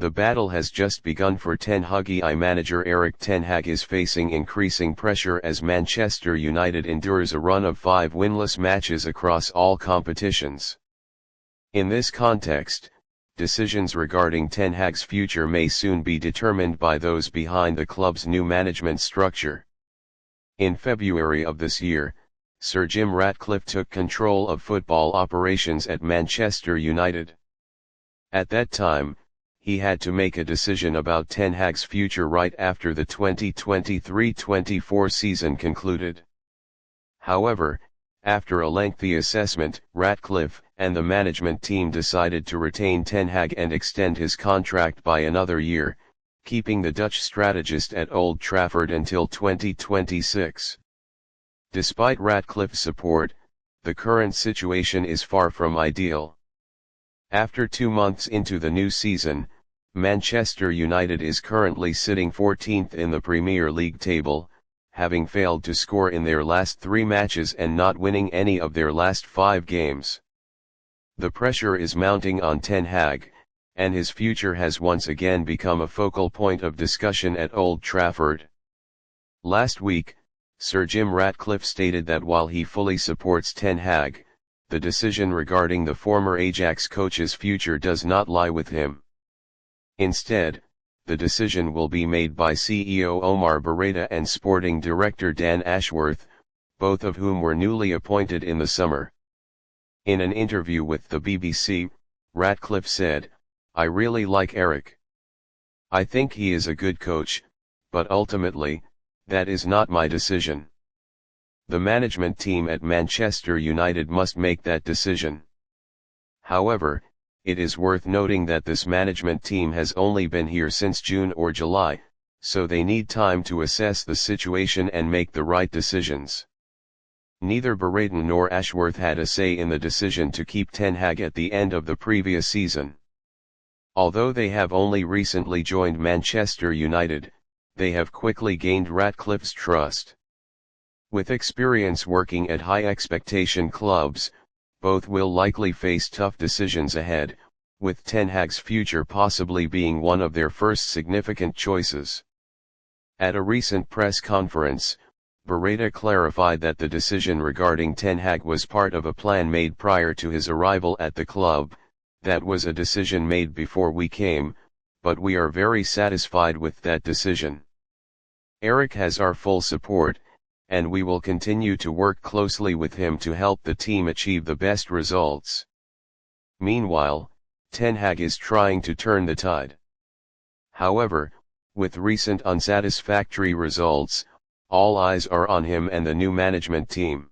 The battle has just begun for Ten Hag. Manager Erik ten Hag is facing increasing pressure as Manchester United endures a run of 5 winless matches across all competitions. In this context, decisions regarding Ten Hag's future may soon be determined by those behind the club's new management structure. In February of this year, Sir Jim Ratcliffe took control of football operations at Manchester United. At that time, he had to make a decision about Ten Hag's future right after the 2023-24 season concluded. However, after a lengthy assessment, Ratcliffe and the management team decided to retain Ten Hag and extend his contract by another year, keeping the Dutch strategist at Old Trafford until 2026. Despite Ratcliffe's support, the current situation is far from ideal. After 2 months into the new season, Manchester United is currently sitting 14th in the Premier League table, having failed to score in their last 3 matches and not winning any of their last 5 games. The pressure is mounting on Ten Hag, and his future has once again become a focal point of discussion at Old Trafford. Last week, Sir Jim Ratcliffe stated that while he fully supports Ten Hag, the decision regarding the former Ajax coach's future does not lie with him. Instead, the decision will be made by CEO Omar Berreta and Sporting Director Dan Ashworth, both of whom were newly appointed in the summer. In an interview with the BBC, Ratcliffe said, "I really like Erik. I think he is a good coach, but ultimately, that is not my decision. The management team at Manchester United must make that decision." However, it is worth noting that this management team has only been here since June or July, so they need time to assess the situation and make the right decisions. Neither Berreta nor Ashworth had a say in the decision to keep Ten Hag at the end of the previous season. Although they have only recently joined Manchester United, they have quickly gained Ratcliffe's trust. With experience working at high-expectation clubs, both will likely face tough decisions ahead, with Ten Hag's future possibly being one of their first significant choices. At a recent press conference, Berreta clarified that the decision regarding Ten Hag was part of a plan made prior to his arrival at the club. "That was a decision made before we came, but we are very satisfied with that decision. Erik has our full support, and we will continue to work closely with him to help the team achieve the best results." Meanwhile, Ten Hag is trying to turn the tide. However, with recent unsatisfactory results, all eyes are on him and the new management team.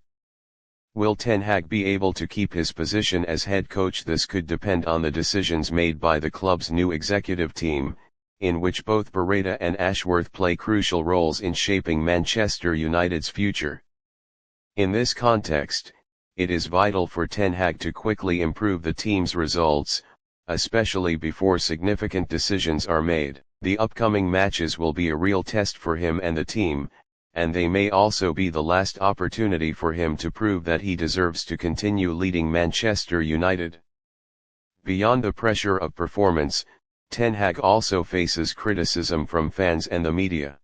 Will Ten Hag be able to keep his position as head coach? This could depend on the decisions made by the club's new executive team, in which both Berreta and Ashworth play crucial roles in shaping Manchester United's future. In this context, it is vital for Ten Hag to quickly improve the team's results, especially before significant decisions are made. The upcoming matches will be a real test for him and the team, and they may also be the last opportunity for him to prove that he deserves to continue leading Manchester United. Beyond the pressure of performance, Ten Hag also faces criticism from fans and the media.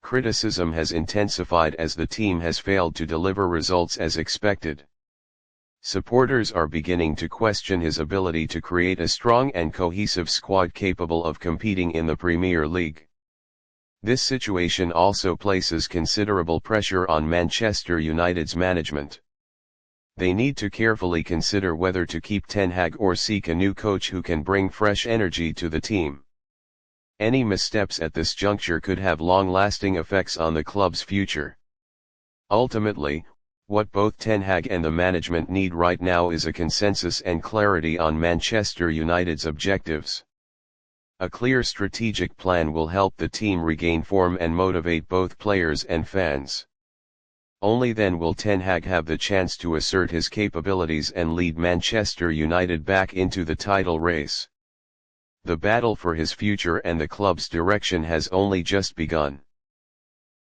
Criticism has intensified as the team has failed to deliver results as expected. Supporters are beginning to question his ability to create a strong and cohesive squad capable of competing in the Premier League. This situation also places considerable pressure on Manchester United's management. They need to carefully consider whether to keep Ten Hag or seek a new coach who can bring fresh energy to the team. Any missteps at this juncture could have long-lasting effects on the club's future. Ultimately, what both Ten Hag and the management need right now is a consensus and clarity on Manchester United's objectives. A clear strategic plan will help the team regain form and motivate both players and fans. Only then will Ten Hag have the chance to assert his capabilities and lead Manchester United back into the title race. The battle for his future and the club's direction has only just begun.